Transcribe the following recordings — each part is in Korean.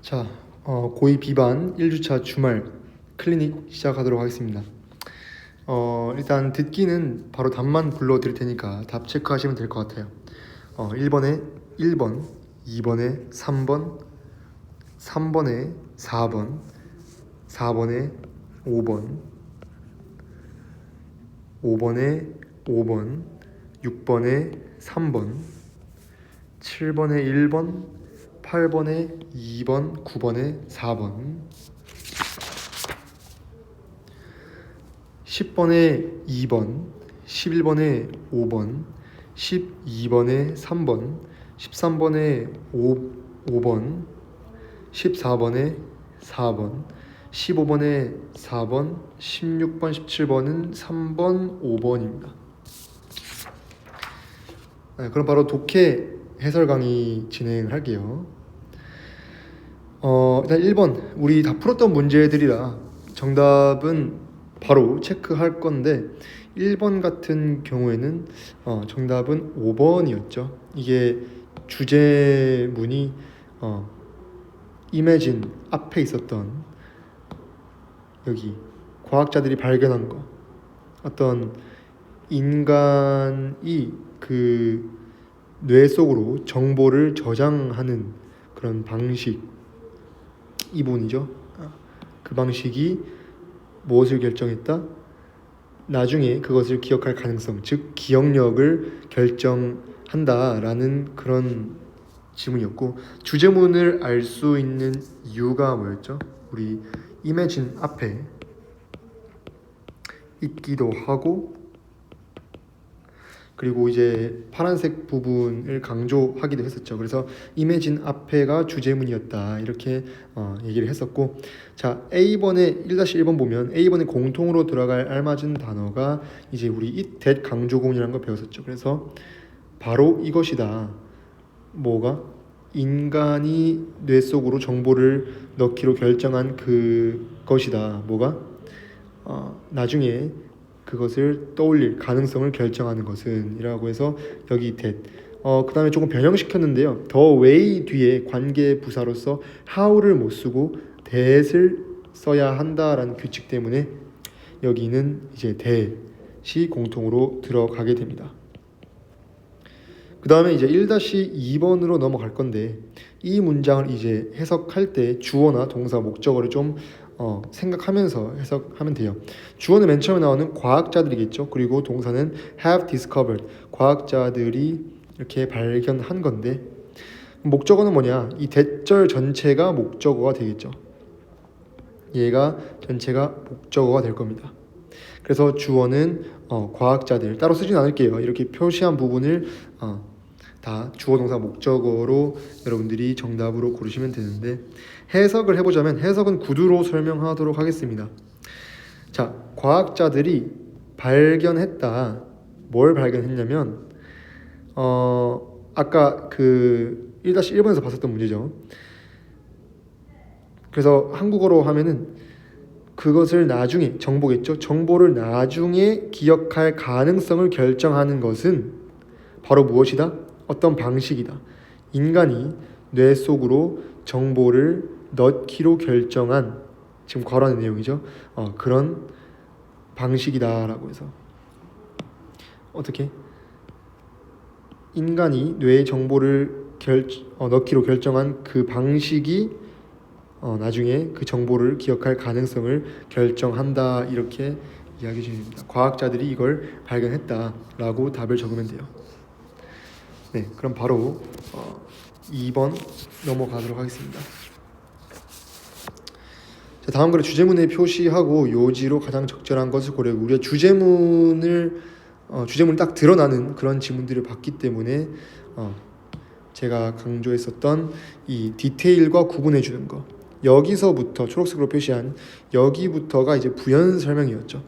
자, 고2 B반 1주차 주말 클리닉 시작하도록 하겠습니다. 일단 듣기는 바로 답만 불러드릴 테니까 답 체크하시면 될 것 같아요. 1번에 1번, 2번에 3번, 3번에 4번, 4번에 5번, 5번에 5번, 6번에 3번, 7번에 1번, 8번에 2번, 9번에 4번, 10번에 2번, 11번에 5번, 12번에 3번, 13번에 5번, 14번에 4번, 15번에 4번, 16번, 17번은 3번, 5번입니다. 그럼 바로 독해 해설 강의 진행할게요. 일단 1번 우리 다 풀었던 문제들이라 정답은 바로 체크할 건데 1번 같은 경우에는 정답은 5번이었죠. 이게 주제문이 Imagine 앞에 있었던 여기 과학자들이 발견한 거, 어떤 인간이 그 뇌 속으로 정보를 저장하는 그런 방식, 이 부분이죠. 그 방식이 무엇을 결정했다? 나중에 그것을 기억할 가능성, 즉 기억력을 결정한다라는 그런 지문이었고, 주제문을 알 수 있는 이유가 뭐였죠? 우리 imagine 앞에 있기도 하고, 그리고 이제 파란색 부분을 강조하기도 했었죠. 그래서 imagine 앞에가 주제문이었다 이렇게 얘기를 했었고, 자 A번에 1-1번 보면 A번에 공통으로 들어갈 알맞은 단어가 이제 우리 it, that 강조구문이라는 걸 배웠었죠. 그래서 바로 이것이다. 뭐가? 인간이 뇌 속으로 정보를 넣기로 결정한 그것이다. 뭐가? 나중에 그것을 떠올릴 가능성을 결정하는 것은 이라고 해서 여기 that. 그 다음에 조금 변형시켰는데요. the way 뒤에 관계 부사로서 how를 못 쓰고 that을 써야 한다라는 규칙 때문에 여기는 이제 that이 공통으로 들어가게 됩니다. 그 다음에 이제 1-2번으로 넘어갈 건데, 이 문장을 이제 해석할 때 주어나 동사, 목적어를 좀 생각하면서 해석하면 돼요. 주어는 맨 처음에 나오는 과학자들이겠죠. 그리고 동사는 have discovered, 과학자들이 이렇게 발견한 건데, 목적어는 뭐냐? 이 대절 전체가 목적어가 되겠죠. 얘가 전체가 목적어가 될 겁니다. 그래서 주어는 과학자들, 따로 쓰진 않을게요. 이렇게 표시한 부분을 다 주어 동사 목적어로 여러분들이 정답으로 고르시면 되는데, 해석을 해보자면 해석은 구두로 설명하도록 하겠습니다. 자, 과학자들이 발견했다. 뭘 발견했냐면 아까 그 1-1번에서 봤었던 문제죠. 그래서 한국어로 하면은 그것을 나중에, 정보겠죠. 정보를 나중에 기억할 가능성을 결정하는 것은 바로 무엇이다? 어떤 방식이다. 인간이 뇌 속으로 정보를 넣기로 결정한, 지금 괄호하는 내용이죠. 그런 방식이다라고 해서 어떻게? 인간이 뇌에 정보를 넣기로 결정한 그 방식이 나중에 그 정보를 기억할 가능성을 결정한다 이렇게 이야기해 주십니다. 과학자들이 이걸 발견했다라고 답을 적으면 돼요. 네, 그럼 바로 2번 넘어가도록 하겠습니다. 자, 다음 글에 주제문의 표시하고 요지로 가장 적절한 것을 고려해. 우리가 주제문을 딱 드러나는 그런 지문들을 봤기 때문에 제가 강조했었던 이 디테일과 구분해 주는 거, 여기서부터 초록색으로 표시한 여기부터가 이제 부연 설명이었죠.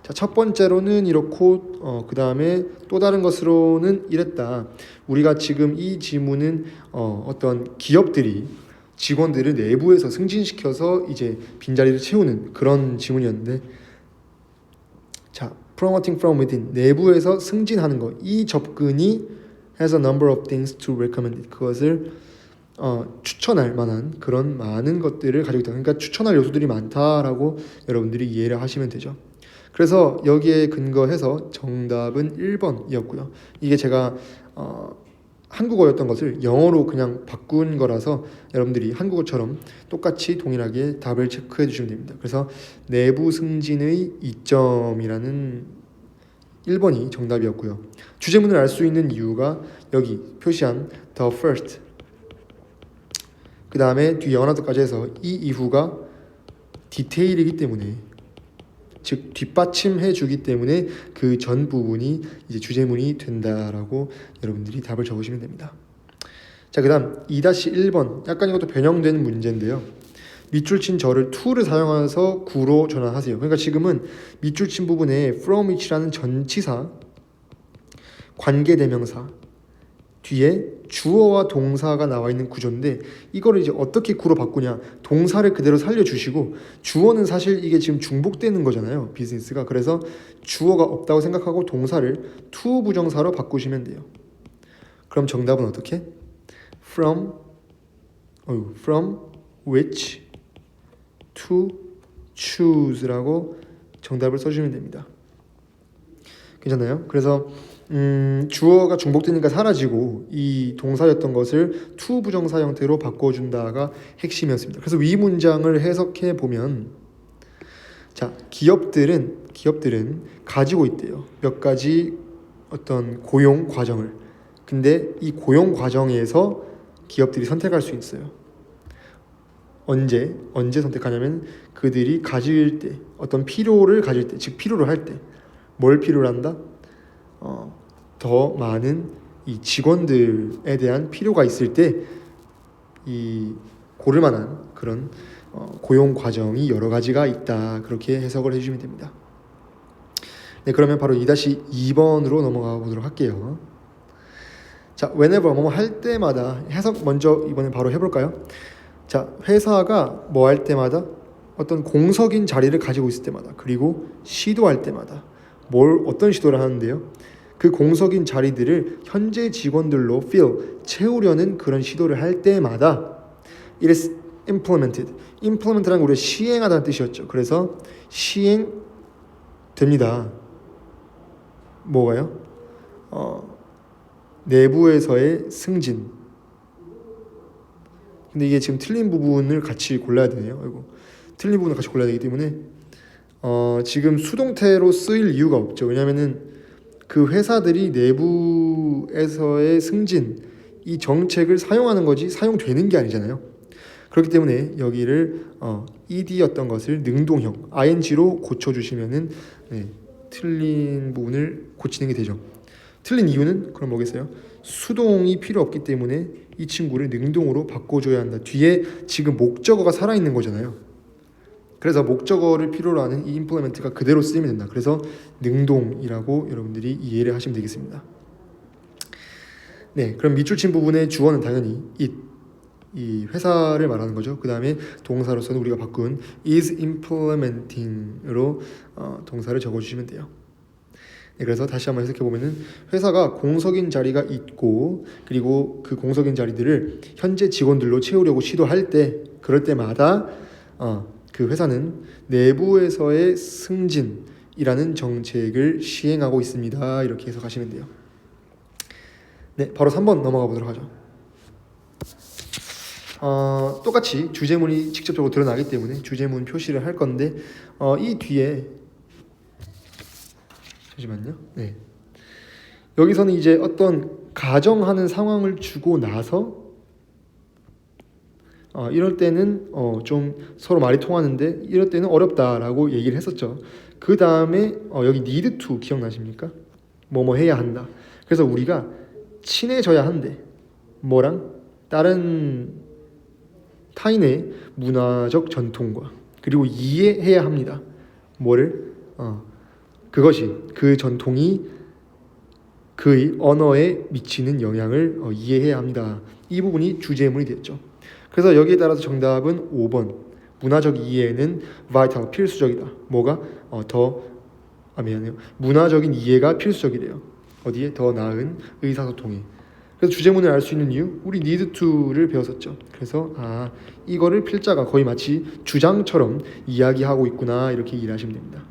자, 첫 번째로는 이렇고 그 다음에 또 다른 것으로는 이랬다. 우리가 지금 이 지문은 어떤 기업들이 직원들을 내부에서 승진시켜서 이제 빈자리를 채우는 그런 지문이었는데, 자, promoting from within, 내부에서 승진하는 거, 이 접근이 has a number of things to recommend it, 그것을 추천할 만한 그런 많은 것들을 가지고 있다. 그러니까 추천할 요소들이 많다라고 여러분들이 이해를 하시면 되죠. 그래서 여기에 근거해서 정답은 1번이었고요. 이게 제가 한국어였던 것을 영어로 그냥 바꾼 거라서 여러분들이 한국어처럼 똑같이 동일하게 답을 체크해 주시면 됩니다. 그래서 내부 승진의 이점이라는 1번이 정답이었고요. 주제문을 알 수 있는 이유가 여기 표시한 the first, 그 다음에 뒤에 어나더까지 해서 이 이후가 디테일이기 때문에, 즉 뒷받침해 주기 때문에 그 전 부분이 이제 주제문이 된다라고 여러분들이 답을 적으시면 됩니다. 자, 그다음 2-1번 약간 이것도 변형된 문제인데요. 밑줄 친 절을 to를 사용해서 구로 전환하세요. 그러니까 지금은 밑줄 친 부분에 from which라는 전치사, 관계대명사 뒤에 주어와 동사가 나와 있는 구조인데, 이거를 이제 어떻게 구로 바꾸냐, 동사를 그대로 살려주시고 주어는 사실 이게 지금 중복되는 거잖아요, 비즈니스가. 그래서 주어가 없다고 생각하고 동사를 to 부정사로 바꾸시면 돼요. 그럼 정답은 어떻게? from which to choose라고 정답을 써주시면 됩니다. 괜찮나요? 그래서 주어가 중복되니까 사라지고 이 동사였던 것을 to 부정사 형태로 바꿔준다가 핵심이었습니다. 그래서 위 문장을 해석해 보면, 자, 기업들은 가지고 있대요, 몇 가지 어떤 고용 과정을. 근데 이 고용 과정에서 기업들이 선택할 수 있어요. 언제 선택하냐면 그들이 가질 때, 어떤 필요를 가질 때, 즉 필요로 할 때. 뭘 필요로 한다? 더 많은 이 직원들에 대한 필요가 있을 때 이 고를 만한 그런 고용 과정이 여러 가지가 있다, 그렇게 해석을 해주시면 됩니다. 네, 그러면 바로 2-2번으로 넘어가 보도록 할게요. 자, whenever 뭐뭐 할 때마다 해석 먼저 이번에 바로 해볼까요? 자, 회사가 뭐 할 때마다, 어떤 공석인 자리를 가지고 있을 때마다, 그리고 시도할 때마다 어떤 시도를 하는데요, 그 공석인 자리들을 현재 직원들로 채우려는 그런 시도를 할 때마다 it is implemented. implement라는 게 우리가 시행하다는 뜻이었죠. 그래서 시행됩니다. 뭐가요? 내부에서의 승진. 근데 이게 지금 틀린 부분을 같이 골라야 되네요. 아이고. 틀린 부분을 같이 골라야 되기 때문에 지금 수동태로 쓰일 이유가 없죠. 왜냐면은 그 회사들이 내부에서의 승진, 이 정책을 사용하는 거지 사용되는 게 아니잖아요. 그렇기 때문에 여기를 ed였던 것을 능동형 ing로 고쳐주시면은 틀린 부분을 고치는 게 되죠. 틀린 이유는 그럼 뭐겠어요? 수동이 필요 없기 때문에 이 친구를 능동으로 바꿔줘야 한다. 뒤에 지금 목적어가 살아있는 거잖아요. 그래서 목적어를 필요로 하는 이 implement가 그대로 쓰이면 된다. 그래서 능동이라고 여러분들이 이해를 하시면 되겠습니다. 네, 그럼 밑줄 친 부분의 주어는 당연히 이 회사를 말하는 거죠. 그 다음에 동사로서는 우리가 바꾼 is implementing으로 동사를 적어주시면 돼요. 네, 그래서 다시 한번 해석해 보면은 회사가 공석인 자리가 있고, 그리고 그 공석인 자리들을 현재 직원들로 채우려고 시도할 때, 그럴 때마다 그 회사는 내부에서의 승진이라는 정책을 시행하고 있습니다. 이렇게 해석하시면 돼요. 네, 바로 3번 넘어가 보도록 하죠. 똑같이 주제문이 직접적으로 드러나기 때문에 주제문 표시를 할 건데, 이 뒤에 잠시만요. 네, 여기서는 이제 어떤 가정하는 상황을 주고 나서 이럴 때는 좀 서로 말이 통하는데 이럴 때는 어렵다라고 얘기를 했었죠. 그 다음에 여기 need to 기억나십니까? 뭐뭐 해야 한다. 그래서 우리가 친해져야 한대. 뭐랑? 다른 타인의 문화적 전통과, 그리고 이해해야 합니다. 뭐를? 그것이, 그 전통이 그의 언어에 미치는 영향을 이해해야 합니다. 이 부분이 주제문이 됐죠. 그래서 여기에 따라서 정답은 5번. 문화적 이해는 vital, 필수적이다. 뭐가? 미안해요. 문화적인 이해가 필수적이래요. 어디에? 더 나은 의사소통에. 그래서 주제문을 알 수 있는 이유, 우리 need to를 배웠었죠. 그래서 이거를 필자가 거의 마치 주장처럼 이야기하고 있구나 이렇게 이해하시면 됩니다.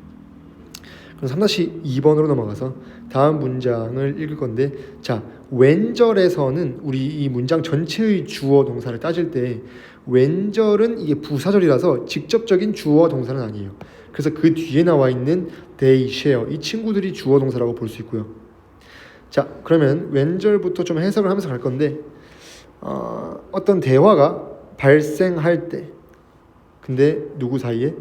그럼 3-2번으로 넘어가서 다음 문장을 읽을 건데, 자, 왼절에서는 우리 이 문장 전체의 주어 동사를 따질 때 왼절은 이게 부사절이라서 직접적인 주어 동사는 아니에요. 그래서 그 뒤에 나와 있는 they, share 이 친구들이 주어 동사라고 볼 수 있고요. 자, 그러면 왼절부터 좀 해석을 하면서 갈 건데, 어떤 대화가 발생할 때, 근데 누구 사이에?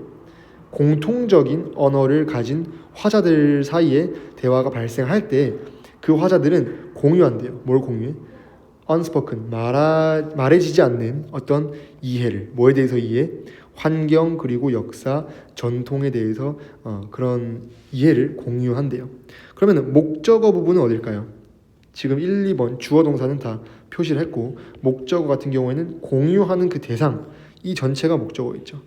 공통적인 언어를 가진 화자들 사이에 대화가 발생할 때 그 화자들은 공유한대요. 뭘 공유해? unspoken, 말해지지 않는 어떤 이해를. 뭐에 대해서 이해? 환경, 그리고 역사, 전통에 대해서 그런 이해를 공유한대요. 그러면 목적어 부분은 어딜까요? 지금 1, 2번 주어 동사는 다 표시를 했고, 목적어 같은 경우에는 공유하는 그 대상, 이 전체가 목적어있죠.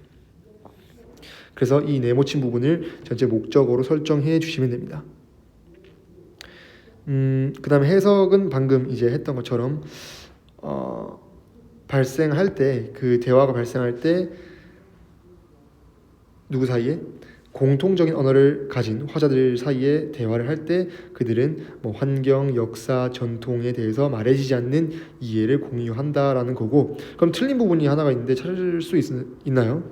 그래서 이 네모친 부분을 전체 목적어로 설정해 주시면 됩니다. 그 다음에 해석은 방금 이제 했던 것처럼 발생할 때, 그 대화가 발생할 때 누구 사이에? 공통적인 언어를 가진 화자들 사이에 대화를 할 때 그들은 뭐 환경, 역사, 전통에 대해서 말해지지 않는 이해를 공유한다라는 거고, 그럼 틀린 부분이 하나가 있는데 찾을 수 있나요?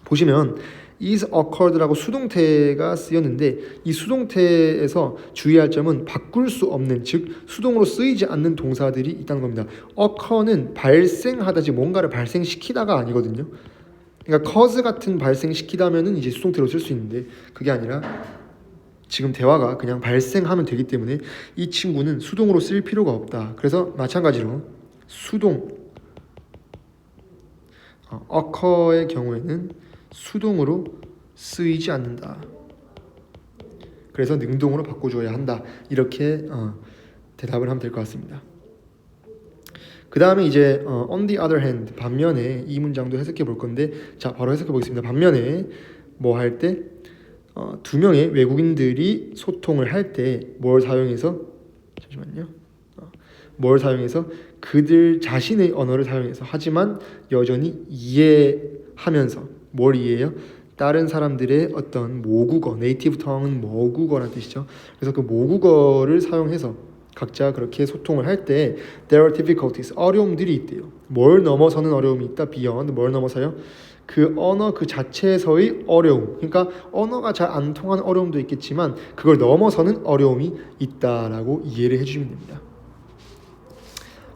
보시면 is occurred라고 수동태가 쓰였는데, 이 수동태에서 주의할 점은 바꿀 수 없는, 즉 수동으로 쓰이지 않는 동사들이 있다는 겁니다. occur는 발생하다지 뭔가를 발생시키다가 아니거든요. 그러니까 cause 같은 발생시키다면은 이제 수동태로 쓸 수 있는데, 그게 아니라 지금 대화가 그냥 발생하면 되기 때문에 이 친구는 수동으로 쓸 필요가 없다. 그래서 마찬가지로 수동 occur의 경우에는 수동으로 쓰이지 않는다. 그래서 능동으로 바꿔줘야 한다. 이렇게 대답을 하면 될 것 같습니다. 그 다음에 이제 on the other hand, 반면에 이 문장도 해석해 볼 건데, 자, 바로 해석해 보겠습니다. 반면에 뭐 할 때, 두 명의 외국인들이 소통을 할 때 뭘 사용해서, 잠시만요. 뭘 사용해서? 그들 자신의 언어를 사용해서, 하지만 여전히 이해하면서. 뭘 이해해요? 다른 사람들의 어떤 모국어, 네이티브 텅은 모국어라는 뜻이죠. 그래서 그 모국어를 사용해서 각자 그렇게 소통을 할 때 there are difficulties, 어려움들이 있대요. 뭘 넘어서는 어려움이 있다. beyond, 뭘 넘어서요? 그 언어 그 자체에서의 어려움. 그러니까 언어가 잘 안 통하는 어려움도 있겠지만 그걸 넘어서는 어려움이 있다라고 이해를 해주시면 됩니다.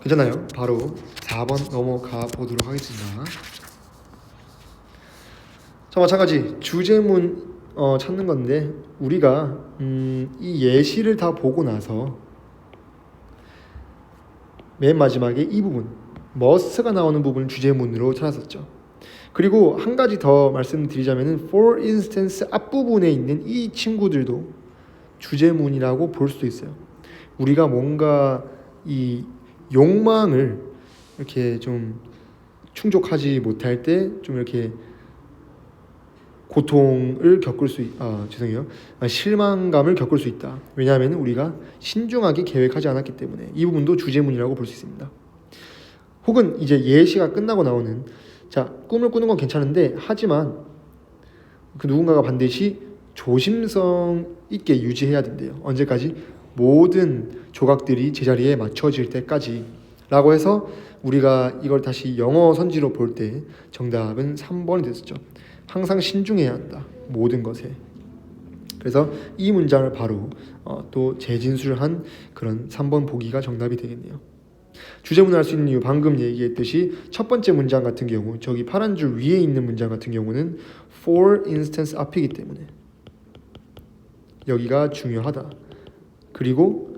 괜찮아요? 바로 4번 넘어가 보도록 하겠습니다. 자, 마찬가지 주제문 찾는 건데, 우리가 이 예시를 다 보고 나서 맨 마지막에 이 부분 must가 나오는 부분을 주제문으로 찾았었죠. 그리고 한 가지 더 말씀드리자면은 for instance 앞부분에 있는 이 친구들도 주제문이라고 볼 수도 있어요. 우리가 뭔가 이 욕망을 이렇게 좀 충족하지 못할 때 좀 이렇게 고통을 겪을 수 실망감을 겪을 수 있다. 왜냐하면 우리가 신중하게 계획하지 않았기 때문에. 이 부분도 주제문이라고 볼 수 있습니다. 혹은 이제 예시가 끝나고 나오는, 자, 꿈을 꾸는 건 괜찮은데 하지만 그 누군가가 반드시 조심성 있게 유지해야 된대요. 언제까지? 모든 조각들이 제자리에 맞춰질 때까지 라고 해서 우리가 이걸 다시 영어 선지로 볼 때 정답은 3번이 됐었죠. 항상 신중해야 한다. 모든 것에. 그래서 이 문장을 바로 또 재진술한 그런 3번 보기가 정답이 되겠네요. 주제문을 할 수 있는 이유, 방금 얘기했듯이 첫 번째 문장 같은 경우, 저기 파란 줄 위에 있는 문장 같은 경우는 for instance 앞이기 때문에 여기가 중요하다. 그리고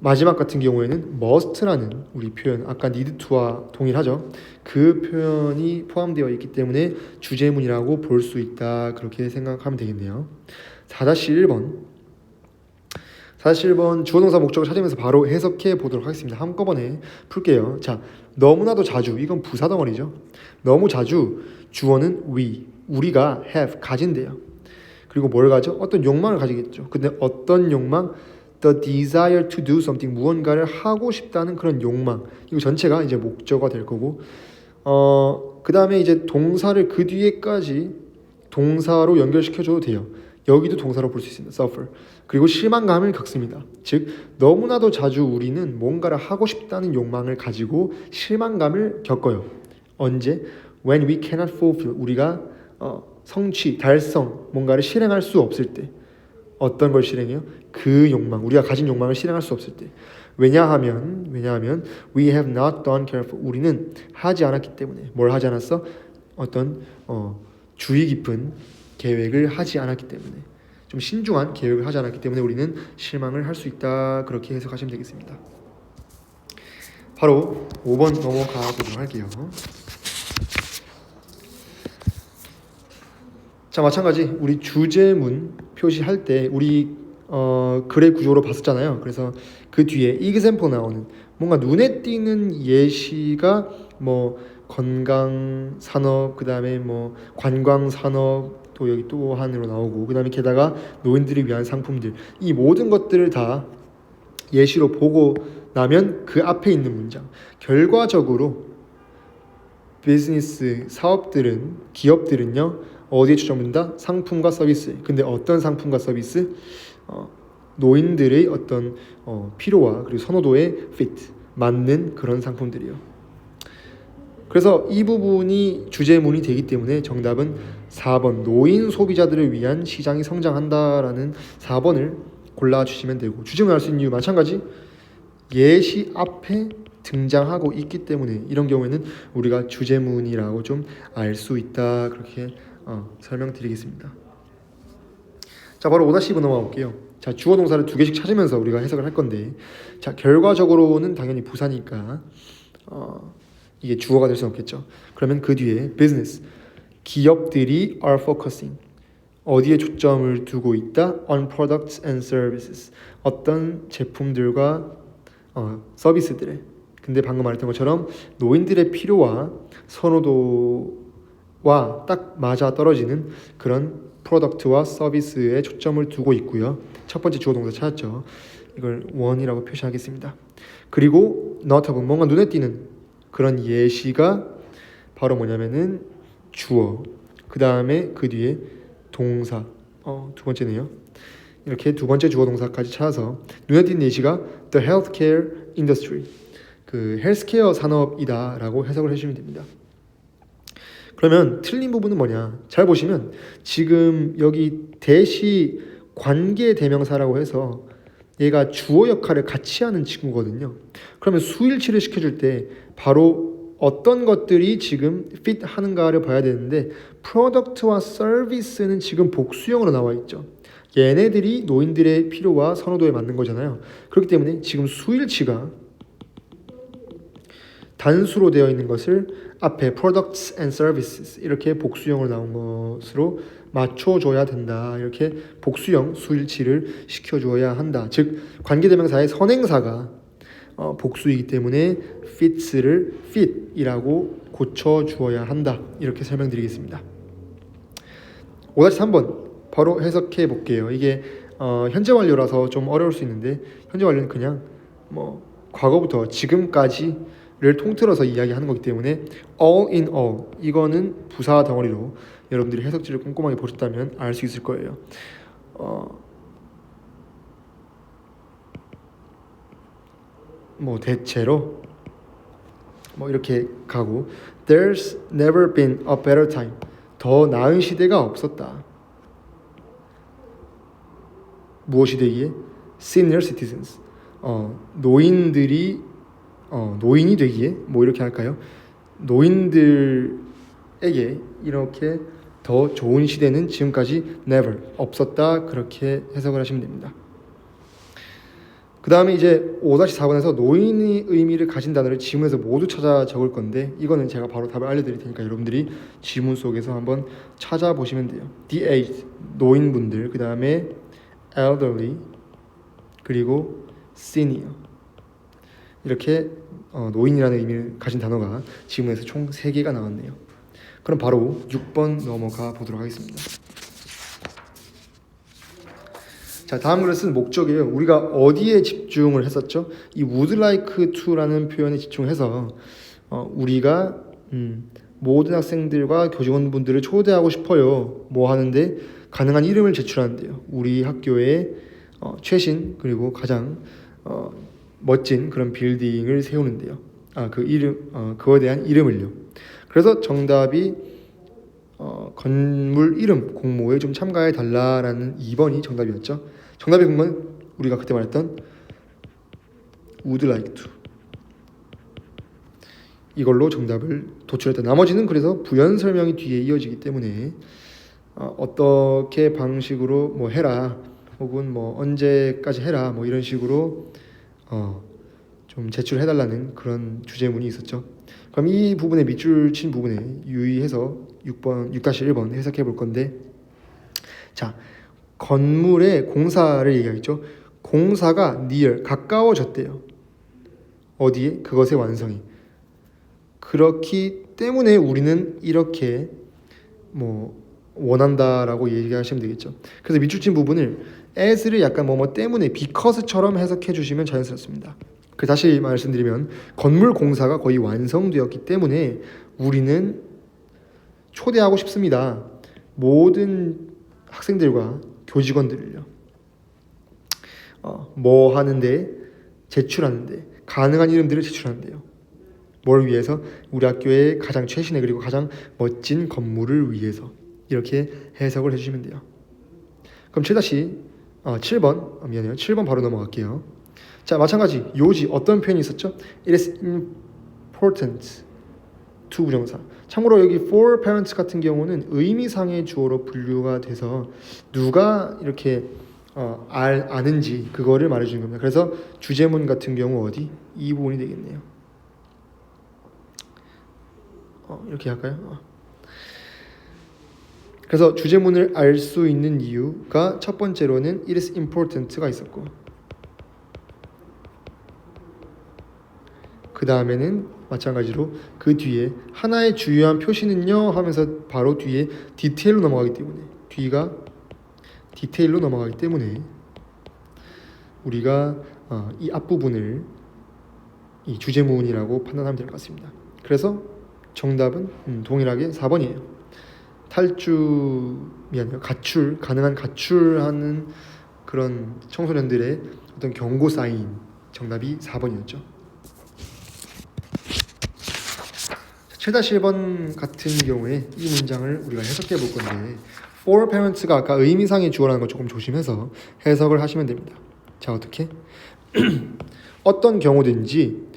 마지막 같은 경우에는 must라는 우리 표현, 아까 need to와 동일하죠. 그 표현이 포함되어 있기 때문에 주제문이라고 볼 수 있다. 그렇게 생각하면 되겠네요. 4-1번 주어동사 목적을 찾으면서 바로 해석해 보도록 하겠습니다. 한꺼번에 풀게요. 자, 너무나도 자주, 이건 부사 덩어리죠. 너무 자주 주어는 we, 우리가 have, 가진대요. 그리고 뭘 가져? 어떤 욕망을 가지겠죠. 근데 어떤 욕망? the desire to do something, 무언가를 하고 싶다는 그런 욕망. 이거 전체가 이제 목적어가 될 거고, 그 다음에 이제 동사를 그 뒤에까지 동사로 연결시켜줘도 돼요. 여기도 동사로 볼 수 있습니다. suffer. 그리고 실망감을 겪습니다. 즉 너무나도 자주 우리는 뭔가를 하고 싶다는 욕망을 가지고 실망감을 겪어요. 언제? When we cannot fulfill. 우리가 성취, 달성, 뭔가를 실행할 수 없을 때. 어떤 걸 실행해요? 그 욕망, 우리가 가진 욕망을 실행할 수 없을 때. 왜냐하면 we have not done careful. 우리는 하지 않았기 때문에. 뭘 하지 않았어? 어떤 주의 깊은 계획을 하지 않았기 때문에, 좀 신중한 계획을 하지 않았기 때문에 우리는 실망을 할 수 있다. 그렇게 해석하시면 되겠습니다. 바로 5번 넘어가 보도록 할게요. 자, 마찬가지 우리 주제문 표시할 때 우리 글의 구조로 봤었잖아요. 그래서 그 뒤에 example 나오는 뭔가 눈에 띄는 예시가 뭐 건강 산업, 그 다음에 뭐 관광 산업, 또 여기 또 한으로 나오고, 그 다음에 게다가 노인들을 위한 상품들, 이 모든 것들을 다 예시로 보고 나면 그 앞에 있는 문장, 결과적으로 비즈니스 사업들은, 기업들은요 어디에 초점된다? 상품과 서비스. 근데 어떤 상품과 서비스? 노인들의 어떤 필요와 그리고 선호도에 fit, 맞는 그런 상품들이요. 그래서 이 부분이 주제문이 되기 때문에 정답은 4번 노인 소비자들을 위한 시장이 성장한다라는 4번을 골라주시면 되고, 주제문 알 수 있는 이유 마찬가지, 예시 앞에 등장하고 있기 때문에 이런 경우에는 우리가 주제문이라고 좀 알 수 있다. 그렇게 설명드리겠습니다. 자, 바로 5-2 넘어가 볼게요. 자, 주어 동사를 2개씩 찾으면서 우리가 해석을 할 건데, 자, 결과적으로는 당연히 부사니까 이게 주어가 될 수는 없겠죠. 그러면 그 뒤에 business, 기업들이 are focusing, 어디에 초점을 두고 있다? on products and services, 어떤 제품들과 서비스들에. 근데 방금 말했던 것처럼 노인들의 필요와 선호도와 딱 맞아 떨어지는 그런 프로덕트와 서비스에 초점을 두고 있고요. 첫 번째 주어 동사 찾았죠. 이걸 원이라고 표시하겠습니다. 그리고 notable, 뭔가 눈에 띄는 그런 예시가 바로 뭐냐면은 주어, 그 다음에 그 뒤에 동사, 두 번째네요. 이렇게 두 번째 주어 동사까지 찾아서 눈에 띄는 예시가 the healthcare industry, 그 헬스케어 산업이다 라고 해석을 해주시면 됩니다. 그러면 틀린 부분은 뭐냐? 잘 보시면 지금 여기 대시 관계 대명사라고 해서 얘가 주어 역할을 같이 하는 친구거든요. 그러면 수일치를 시켜줄 때 바로 어떤 것들이 지금 fit 하는가를 봐야 되는데, 프로덕트와 서비스는 지금 복수형으로 나와 있죠. 얘네들이 노인들의 필요와 선호도에 맞는 거잖아요. 그렇기 때문에 지금 수일치가 단수로 되어 있는 것을 앞에 products and services 이렇게 복수형으로 나온 것으로 맞춰줘야 된다. 이렇게 복수형 수일치를 시켜줘야 한다. 즉 관계대명사의 선행사가 복수이기 때문에 fits를 fit이라고 고쳐주어야 한다. 이렇게 설명드리겠습니다. 5-3번 바로 해석해 볼게요. 이게 현재 완료라서 좀 어려울 수 있는데, 현재 완료는 그냥 뭐 과거부터 지금까지를 통틀어서 이야기하는 거기 때문에 all in all, 이거는 부사 덩어리로 여러분들이 해석지를 꼼꼼하게 보셨다면 알 수 있을 거예요. 뭐 대체로 뭐 이렇게 가고, There's never been a better time, 더 나은 시대가 없었다. 무엇이 되기에? Senior citizens, 노인들이 노인이 되기에, 뭐 이렇게 할까요? 노인들에게 이렇게 더 좋은 시대는 지금까지 never, 없었다. 그렇게 해석을 하시면 됩니다. 그 다음에 이제 5-4번에서 노인의 의미를 가진 단어를 지문에서 모두 찾아 적을 건데, 이거는 제가 바로 답을 알려드릴 테니까 여러분들이 지문 속에서 한번 찾아보시면 돼요. The aged, 노인분들, 그 다음에 elderly, 그리고 senior, 이렇게 노인이라는 의미를 가진 단어가 지문에서 총 3개가 나왔네요. 그럼 바로 6번 넘어가 보도록 하겠습니다. 자, 다음 글을 쓴 목적이에요. 우리가 어디에 집중을 했었죠? 이 would like to라는 표현에 집중해서 우리가 모든 학생들과 교직원분들을 초대하고 싶어요. 뭐 하는데 가능한 이름을 제출하는데요. 우리 학교의 최신 그리고 가장 멋진 그런 빌딩을 세우는데요. 그 이름 그거에 대한 이름을요. 그래서 정답이 건물 이름 공모에 좀 참가해 달라라는 2번이 정답이었죠. 정답의 공모는 우리가 그때 말했던 would like to 이걸로 정답을 도출했다. 나머지는 그래서 부연 설명이 뒤에 이어지기 때문에 어떻게 방식으로 뭐 해라 혹은 뭐 언제까지 해라 뭐 이런 식으로 좀 제출해달라는 그런 주제문이 있었죠. 그럼 이 부분에 밑줄 친 부분에 유의해서 6-1번 해석해 볼 건데, 자, 건물의 공사를 얘기하겠죠. 공사가 near 가까워졌대요. 어디에? 그것의 완성이. 그렇기 때문에 우리는 이렇게 뭐 원한다라고 얘기하시면 되겠죠. 그래서 밑줄 친 부분을 as를 약간 뭐뭐 때문에 because처럼 해석해 주시면 자연스럽습니다. 다시 말씀드리면 건물 공사가 거의 완성되었기 때문에 우리는 초대하고 싶습니다. 모든 학생들과 교직원들을요. 뭐 하는데? 제출하는데 가능한 이름들을 제출하는데요. 뭘 위해서? 우리 학교의 가장 최신의 그리고 가장 멋진 건물을 위해서. 이렇게 해석을 해주시면 돼요. 그럼 7번 미안해요. 7번 바로 넘어갈게요. 자, 마찬가지 요지 어떤 표현이 있었죠? It is important to 부정사. 참고로 여기 for parents 같은 경우는 의미상의 주어로 분류가 돼서 누가 이렇게 아는지 그거를 말해주는 겁니다. 그래서 주제문 같은 경우 어디? 이 부분이 되겠네요. 이렇게 할까요? 그래서 주제문을 알 수 있는 이유가 첫 번째로는 it is important가 있었고, 그 다음에는 마찬가지로 그 뒤에 하나의 주요한 표시는요 하면서 바로 뒤에 디테일로 넘어가기 때문에 뒤가 디테일로 넘어가기 때문에 우리가 이 앞부분을 이 주제문이라고 판단하면 될 것 같습니다. 그래서 정답은 동일하게 4번이에요. 가능한 가출하는 그런 청소년들의 어떤 경고 사인, 정답이 4번이었죠. 7-1번 같은 경우에 이 문장을 우리가 해석해 볼 건데, for parents가 아까 의미상의 주어라는 거 조금 조심해서 해석을 하시면 됩니다. 자, 어떻게? 어떤 경우든지,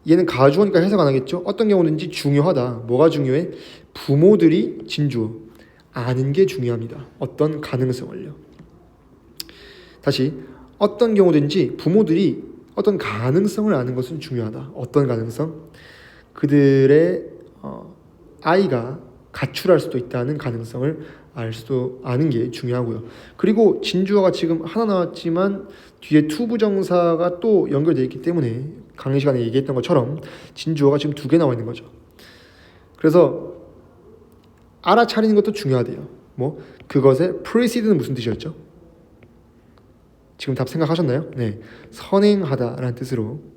얘는 가주어니까 해석 안 하겠죠? 어떤 경우든지 중요하다. 뭐가 중요해? 부모들이 진주어 아는 게 중요합니다. 어떤 가능성을요. 다시, 어떤 경우든지 부모들이 어떤 가능성을 아는 것은 중요하다. 어떤 가능성? 그들의 아이가 가출할 수도 있다는 가능성을 아는 게 중요하고요. 그리고 진주어가 지금 하나 나왔지만 뒤에 to 부정사가 또 연결되어 있기 때문에 강의 시간에 얘기했던 것처럼 진주어가 지금 2개 나와 있는 거죠. 그래서 알아차리는 것도 중요하대요. 뭐 그것의 preced는 무슨 뜻이었죠? 지금 답 생각하셨나요? 네, 선행하다라는 뜻으로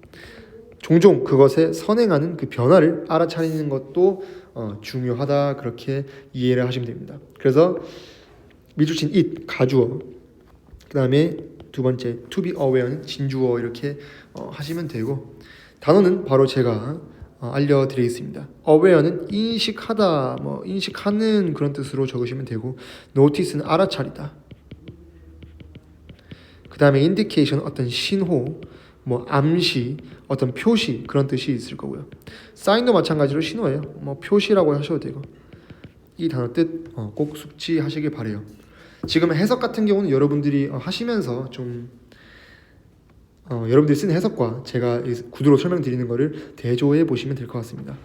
종종 그것에 선행하는 그 변화를 알아차리는 것도 중요하다, 그렇게 이해를 하시면 됩니다. 그래서 미주친 it 가주어, 그 다음에 두 번째 to be aware는 진주어, 이렇게 하시면 되고, 단어는 바로 제가 알려드리겠습니다. aware는 인식하다, 뭐 인식하는 그런 뜻으로 적으시면 되고, notice는 알아차리다. 그 다음에 indication 어떤 신호, 뭐 암시, 어떤 표시, 그런 뜻이 있을 거고요. 사인도 마찬가지로 신호예요. 뭐 표시라고 하셔도 되고. 이 단어 뜻 꼭 숙지하시길 바래요. 지금 해석 같은 경우는 여러분들이 하시면서 좀 여러분들이 쓴 해석과 제가 구두로 설명드리는 거를 대조해 보시면 될 것 같습니다.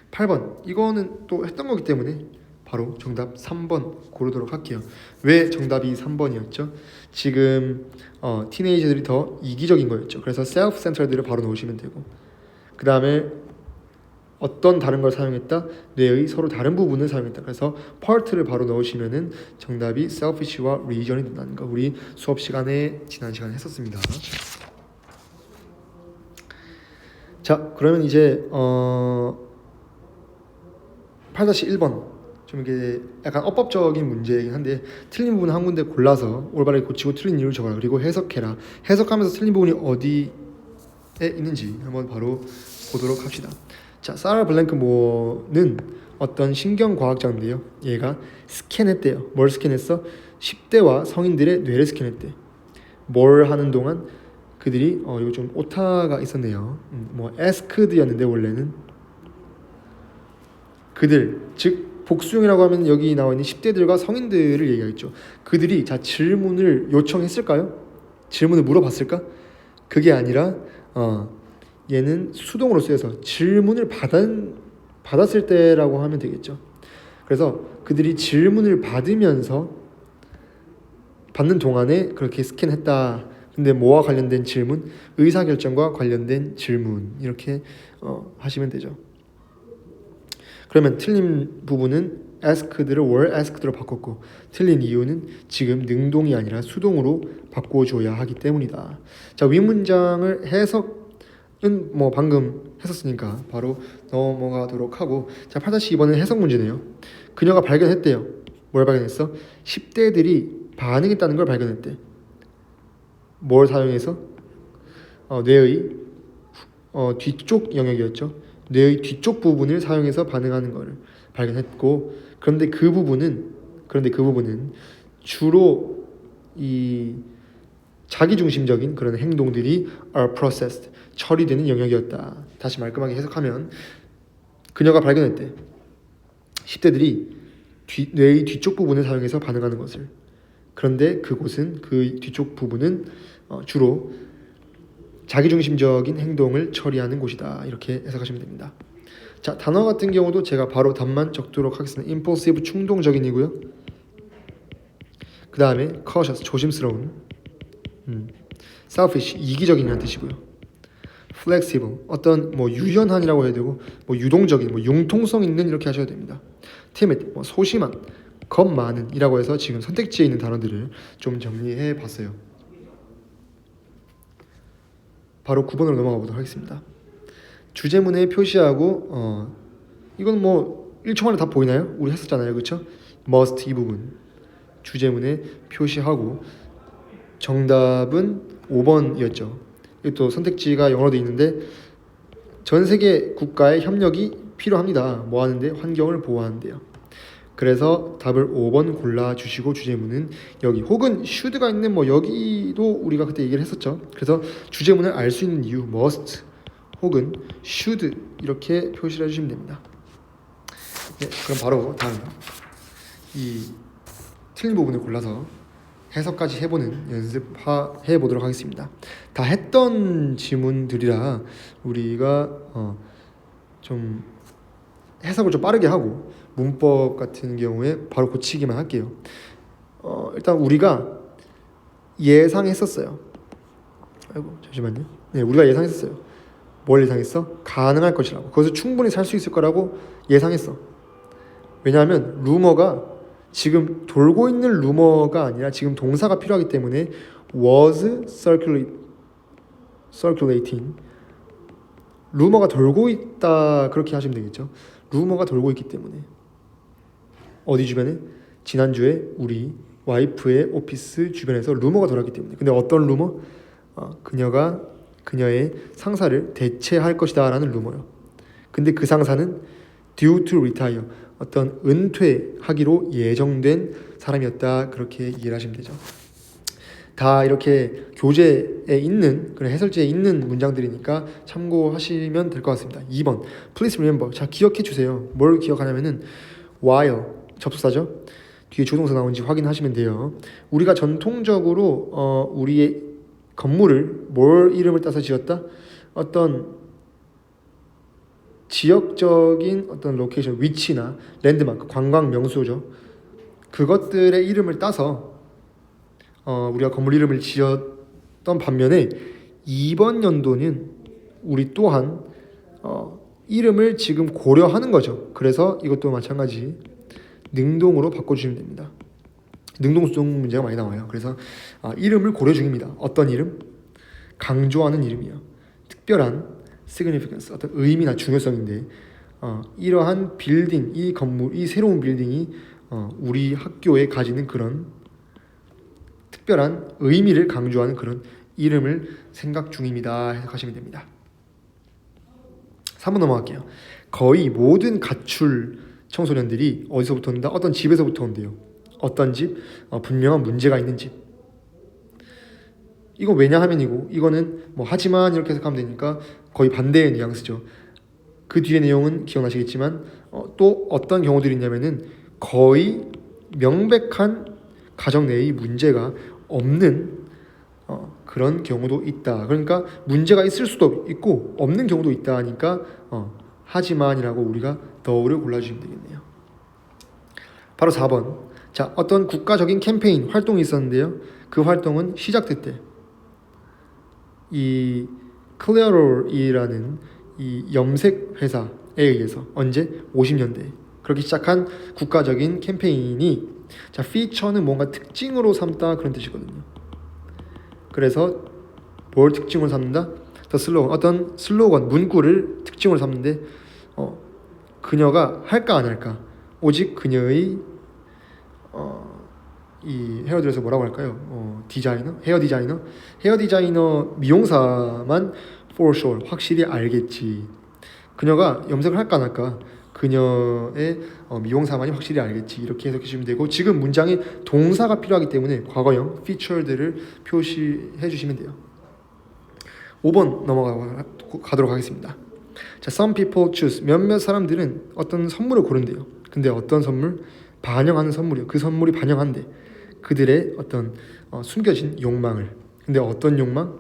8번, 이거는 또 했던 거기 때문에 바로 정답 3번 고르도록 할게요. 왜 정답이 3번이었죠? 지금 티네이저들이 더 이기적인 거였죠. 그래서 self-centered를 바로 넣으시면 되고, 그 다음에 어떤 다른 걸 사용했다? 뇌의 서로 다른 부분을 사용했다. 그래서 part를 바로 넣으시면은 정답이 selfish와 region이 된다는 거. 우리 수업 시간에 지난 시간에 했었습니다. 자, 그러면 이제 8-1번 좀 이게 약간 어법적인 문제이긴 한데 틀린 부분 한 군데 골라서 올바르게 고치고 틀린 이유를 적어라. 그리고 해석해라. 해석하면서 틀린 부분이 어디에 있는지 한번 바로 보도록 합시다. 자, 사라 블랭크모어는 어떤 신경과학자인데요. 얘가 스캔했대요. 뭘 스캔했어? 10대와 성인들의 뇌를 스캔했대. 뭘 하는 동안 그들이 이거 좀 오타가 있었네요. asked였는데 원래는 그들, 즉 복수형이라고 하면 여기 나와 있는 10대들과 성인들을 얘기하겠죠. 그들이 자 질문을 요청했을까요? 질문을 물어봤을까? 그게 아니라 얘는 수동으로 쓰여서 질문을 받았을 때라고 하면 되겠죠. 그래서 그들이 질문을 받는 동안에 그렇게 스캔했다. 근데 뭐와 관련된 질문? 의사결정과 관련된 질문 이렇게 하시면 되죠. 그러면 틀린 부분은 asked를 were asked로 바꿨고 틀린 이유는 지금 능동이 아니라 수동으로 바꿔줘야 하기 때문이다. 자, 윗문장을 해석은 방금 했었으니까 바로 넘어가도록 하고 자 8-2번은 해석 문제네요. 그녀가 발견했대요. 뭘 발견했어? 10대들이 반응했다는 걸 발견했대. 뭘 사용해서? 뇌의 뒤쪽 영역이었죠. 뇌의 뒤쪽 부분을 사용해서 반응하는 것을 발견했고 그런데 그 부분은 주로 이 자기중심적인 그런 행동들이 are processed 처리되는 영역이었다. 다시 말끔하게 해석하면 그녀가 발견했대. 10대들이 뇌의 뒤쪽 부분을 사용해서 반응하는 것을. 그런데 그곳은 그 뒤쪽 부분은 주로 자기중심적인 행동을 처리하는 곳이다. 이렇게 해석하시면 됩니다. 자, 단어 같은 경우도 제가 바로 답만 적도록 하겠습니다. impulsive 충동적인이고요. 그 다음에 cautious 조심스러운, selfish 이기적인이라는 뜻이고요. flexible 어떤 유연한이라고 해야 되고 유동적인 융통성 있는 이렇게 하셔야 됩니다. timid 소심한, 겁 많은 이라고 해서 지금 선택지에 있는 단어들을 좀 정리해 봤어요. 바로 9번으로 넘어가 보도록 하겠습니다. 주제문에 표시하고 이건 1초 만에 다 보이나요? 우리 했었잖아요. 그렇죠? must 이 부분 주제문에 표시하고 정답은 5번이었죠. 이것도 선택지가 영어로 되어 있는데 전 세계 국가의 협력이 필요합니다. 뭐 하는데? 환경을 보호하는데요. 그래서 답을 5번 골라주시고 주제문은 여기 혹은 should가 있는 여기도 우리가 그때 얘기를 했었죠. 그래서 주제문을 알 수 있는 이유 must 혹은 should 이렇게 표시를 해주시면 됩니다. 네, 그럼 바로 다음 이 틀린 부분을 골라서 해석까지 해보는 연습해 보도록 하겠습니다. 다 했던 지문들이라 우리가 좀 해석을 좀 빠르게 하고 문법 같은 경우에 바로 고치기만 할게요. 일단 우리가 예상했었어요. 아이고 잠시만요. 네, 우리가 예상했었어요. 뭘 예상했어? 가능할 것이라고. 그것을 충분히 살 수 있을 거라고 예상했어. 왜냐하면 루머가 지금 돌고 있는 루머가 아니라 지금 동사가 필요하기 때문에 was circulating 루머가 돌고 있다 그렇게 하시면 되겠죠. 루머가 돌고 있기 때문에 어디 주변에? 지난주에 우리 와이프의 오피스 주변에서 루머가 돌았기 때문에. 근데 어떤 루머? 그녀가 그녀의 상사를 대체할 것이다 라는 루머요. 근데 그 상사는 due to retire 어떤 은퇴하기로 예정된 사람이었다 그렇게 이해를 하시면 되죠. 다 이렇게 교재에 있는 그런 해설지에 있는 문장들이니까 참고하시면 될 것 같습니다. 2번 Please remember 자 기억해 주세요. 뭘 기억하냐면은 while 접속사죠. 뒤에 조동사 나온지 확인하시면 돼요. 우리가 전통적으로 우리의 건물을 뭘 이름을 따서 지었다? 어떤 지역적인 어떤 로케이션, 위치나 랜드마크, 관광 명소죠. 그것들의 이름을 따서 우리가 건물 이름을 지었던 반면에 이번 연도는 우리 또한 이름을 지금 고려하는 거죠. 그래서 이것도 마찬가지 능동으로 바꿔주시면 됩니다. 능동 수동 문제가 많이 나와요. 그래서 이름을 고려 중입니다. 어떤 이름? 강조하는 이름이요. 특별한 significance, 어떤 의미나 중요성인데 이러한 빌딩, 이 건물, 이 새로운 빌딩이 우리 학교에 가지는 그런 특별한 의미를 강조하는 그런 이름을 생각 중입니다. 해석하시면 됩니다. 3번 넘어갈게요. 거의 모든 가출 청소년들이 어디서부터 온다? 어떤 집에서부터 온대요. 어떤 집? 분명한 문제가 있는 집. 이거 왜냐하면이고 이거는 뭐 하지만 이렇게 해석하면 되니까 거의 반대의 뉘앙스죠. 그 뒤에 내용은 기억나시겠지만 또 어떤 경우들이 있냐면은 거의 명백한 가정 내의 문제가 없는 그런 경우도 있다. 그러니까 문제가 있을 수도 있고 없는 경우도 있다 하니까 하지만이라고 우리가 더를 골라주시면 되겠네요. 바로 4번. 자, 어떤 국가적인 캠페인 활동이 있었는데요. 그 활동은 시작됐대. 이 클레어롤이라는 이 염색 회사에 의해서 언제? 50년대 그렇게 시작한 국가적인 캠페인이 자, 피처는 뭔가 특징으로 삼다 그런 뜻이거든요. 그래서 뭘 특징으로 삼는다? 더 슬로건, 어떤 슬로건, 문구를 특징으로 삼는데 그녀가 할까 안 할까? 오직 그녀의 이 헤어드레서 뭐라고 할까요? 디자이너? 헤어 디자이너 미용사만 for sure 확실히 알겠지. 그녀가 염색을 할까 안 할까? 그녀의 미용사만이 확실히 알겠지. 이렇게 해석해 주시면 되고 지금 문장에 동사가 필요하기 때문에 과거형 featured를 표시해 주시면 돼요. 5번 넘어가도록 하겠습니다. 자, some people choose. 몇몇 사람들은 어떤 선물을 고른대요. 근데 어떤 선물? 반영하는 선물이요. 그 선물이 반영한대. 그들의 어떤 숨겨진 욕망을. 근데 어떤 욕망?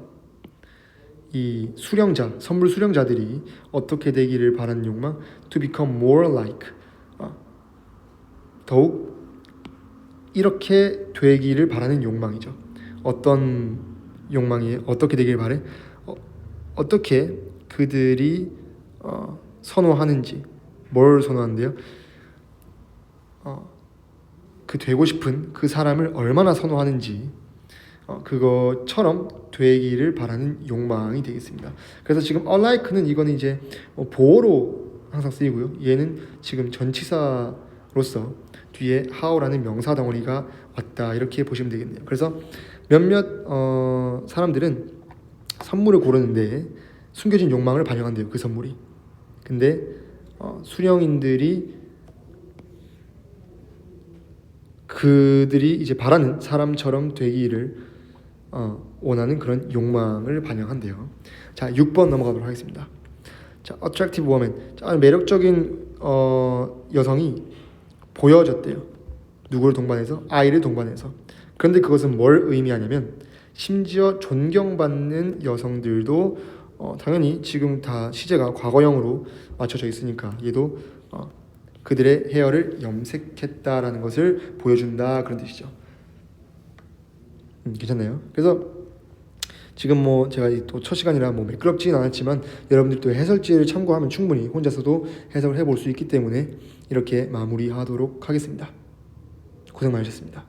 이 수령자, 선물 수령자들이 어떻게 되기를 바라는 욕망? To become more like. 더욱 이렇게 되기를 바라는 욕망이죠. 어떤 욕망이에요? 어떻게 되기를 바래? 어떻게 그들이 선호하는지. 뭘 선호하는데요? 그 되고 싶은 그 사람을 얼마나 선호하는지 그것처럼 되기를 바라는 욕망이 되겠습니다. 그래서 지금 unlike는 이거는 이제 보어로 항상 쓰이고요. 얘는 지금 전치사로서 뒤에 how라는 명사 덩어리가 왔다 이렇게 보시면 되겠네요. 그래서 몇몇 사람들은 선물을 고르는데 숨겨진 욕망을 반영한대요. 그 선물이. 근데 수령인들이 그들이 이제 바라는 사람처럼 되기를 원하는 그런 욕망을 반영한대요. 자, 6번 넘어가도록 하겠습니다. 자, attractive woman. 자, 매력적인 여성이 보여졌대요. 누구를 동반해서? 아이를 동반해서. 그런데 그것은 뭘 의미하냐면 심지어 존경받는 여성들도 당연히 지금 다 시제가 과거형으로 맞춰져 있으니까 얘도 그들의 헤어를 염색했다라는 것을 보여준다 그런 뜻이죠. 괜찮나요? 그래서 지금 뭐 제가 또 첫 시간이라 뭐 매끄럽지는 않았지만 여러분들도 해설지를 참고하면 충분히 혼자서도 해석을 해볼 수 있기 때문에 이렇게 마무리하도록 하겠습니다. 고생 많으셨습니다.